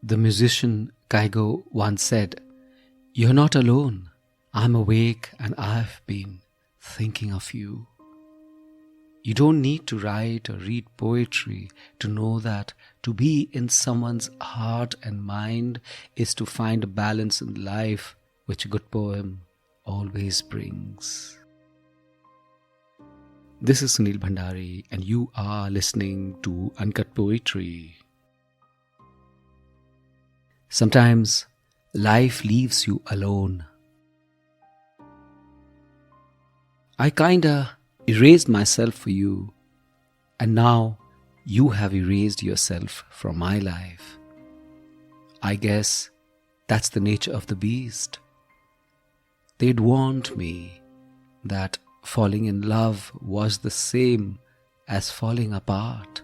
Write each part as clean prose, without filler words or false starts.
The musician Kygo once said, "You're not alone. I'm awake and I've been thinking of you." You don't need to write or read poetry to know that to be in someone's heart and mind is to find a balance in life which a good poem always brings. This is Sunil Bhandari and you are listening to Uncut Poetry. Sometimes life leaves you alone. I kinda erased myself for you, and now you have erased yourself from my life. I guess that's the nature of the beast. They'd warned me that falling in love was the same as falling apart.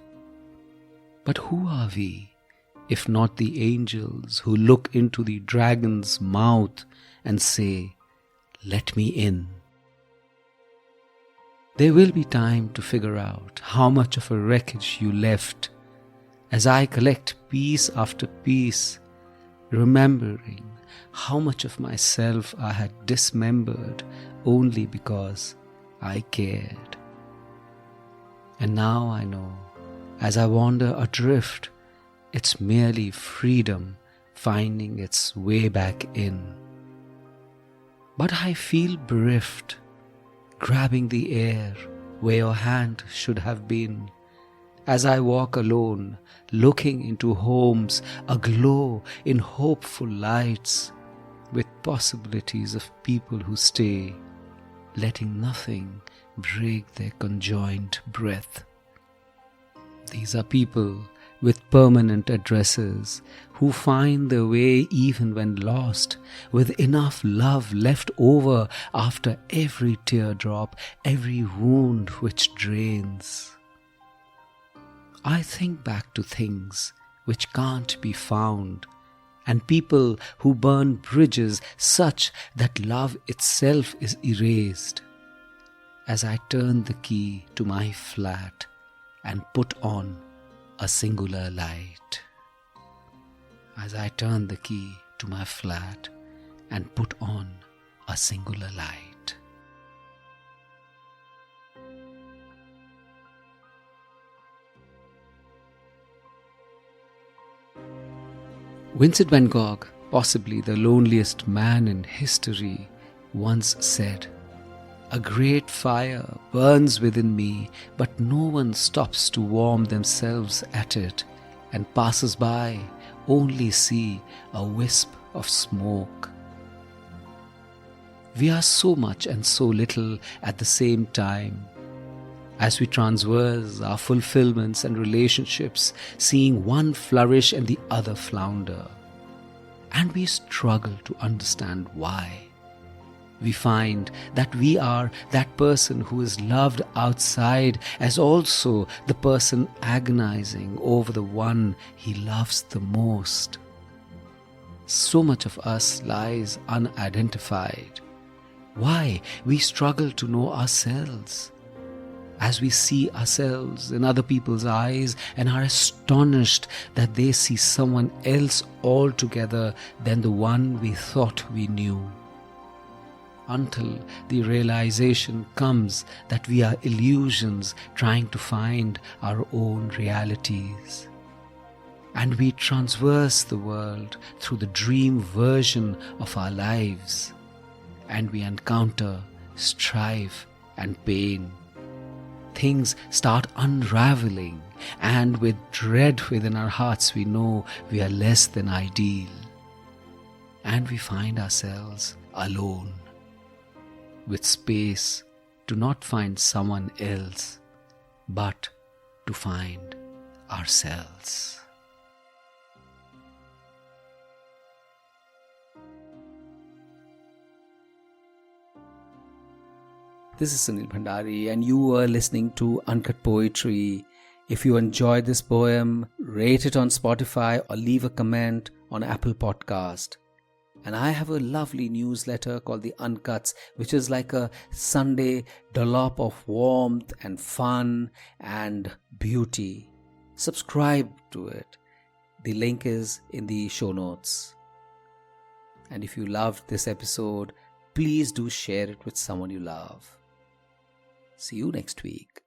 But who are we, if not the angels who look into the dragon's mouth and say, "Let me in"? There will be time to figure out how much of a wreckage you left as I collect piece after piece, remembering how much of myself I had dismembered only because I cared. And now I know, as I wander adrift, it's merely freedom finding its way back in. But I feel bereft, grabbing the air where your hand should have been, as I walk alone, looking into homes aglow in hopeful lights, with possibilities of people who stay, letting nothing break their conjoined breath. These are people with permanent addresses who find their way even when lost, with enough love left over after every teardrop, every wound which drains. I think back to things which can't be found, and people who burn bridges such that love itself is erased, as I turn the key to my flat and put on a singular light. As I turn the key to my flat and put on a singular light. Vincent Van Gogh, possibly the loneliest man in history, once said, "A great fire burns within me, but no one stops to warm themselves at it, and passers-by only see a wisp of smoke." We are so much and so little at the same time, as we transverse our fulfilments and relationships, seeing one flourish and the other flounder. And we struggle to understand why. We find that we are that person who is loved outside as also the person agonizing over the one he loves the most. So much of us lies unidentified. Why we struggle to know ourselves, as we see ourselves in other people's eyes and are astonished that they see someone else altogether than the one we thought we knew. Until the realization comes that we are illusions trying to find our own realities. And we transverse the world through the dream version of our lives, and we encounter strife and pain. Things start unravelling, and with dread within our hearts we know we are less than ideal. And we find ourselves alone, with space to not find someone else, but to find ourselves. This is Sunil Bhandari and you are listening to Uncut Poetry. If you enjoyed this poem, rate it on Spotify or leave a comment on Apple Podcast. And I have a lovely newsletter called The Uncuts, which is like a Sunday dollop of warmth and fun and beauty. Subscribe to it. The link is in the show notes. And if you loved this episode, please do share it with someone you love. See you next week.